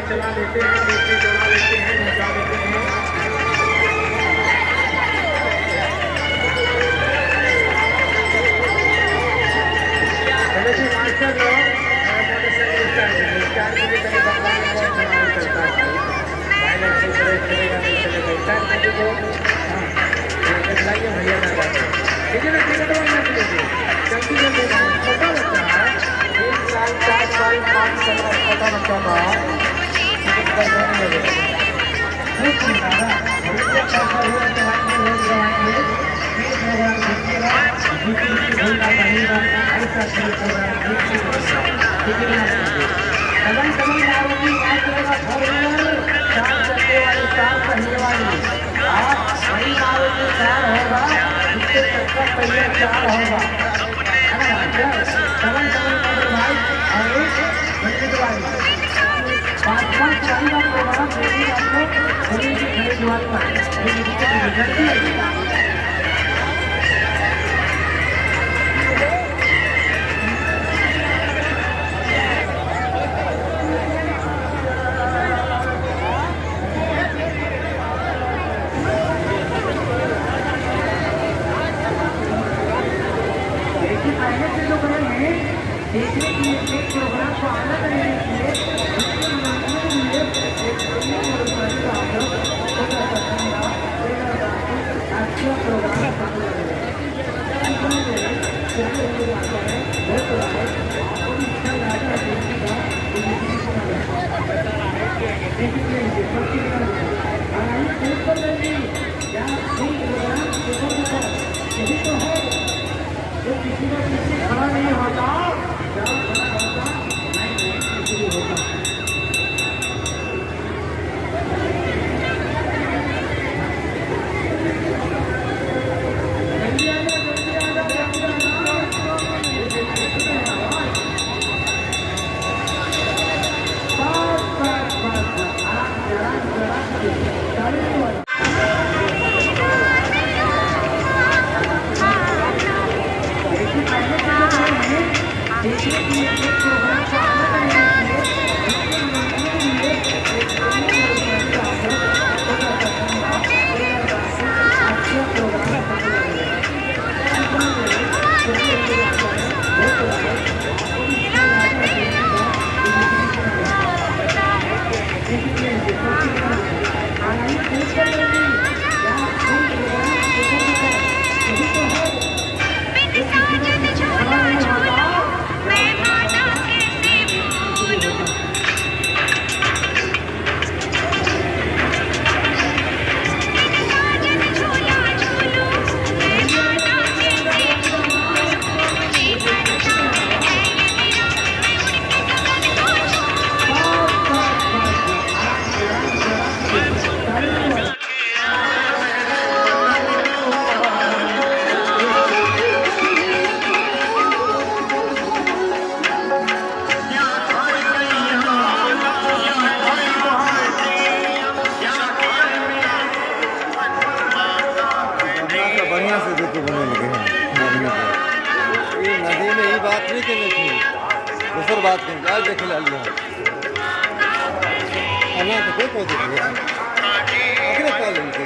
चला देते हैं, देखते चला देते हैं, घुसा देते हैं। चलो जी मास्टर लोग मोटरसाइकिल स्टार्ट करिए, स्टार्ट करिए, कहीं भगवान को सुनाई चलता है भाई लोग से ब्रेक चलेगा नहीं चलेगा, स्टार्ट कर दीजिए। हाँ लाइए भैया ना जाते ठीक है ना, टिकट वाला चलिए जल्दी जल्दी। छोटा बच्चा है 1 साल 4 साल 5 साल का छोटा बच्चा का टिकट करवाने लगेगा कुछ नहीं रहा बच्चे पैसा हुआ करवाएंगे लोग करवाएंगे ये प्रोग्राम देखिएगा जीपी भूलना कहिएगा ऐसा कोई प्रोग्राम ठीक है ना। कदम कदम मारोगी बात करेगा 4 व्हीलर 4 चक्के वाली 4 पहिए वाली आप वही मारोगे 4 होगा इससे चक्का पहिया 4 होगा है ना। कदम कदम मारो भाई और एक बजट वाली 5 साल का प्रोग्राम देखिए आप लोग शरीर की खरीदवार का जल्दी देखने के लिए एक प्रोग्राम को आना करने के लिए अच्छा प्रोग्राम यही तो है जो किसी का किसी खड़ा नहीं होता बढ़िया से देखो बने लगे हैं ये नदी में ही बात नहीं करनी थी दूसर बात करेंगे आज देख लिया ना तो कोई कोई देखेगा अगले साल लेंगे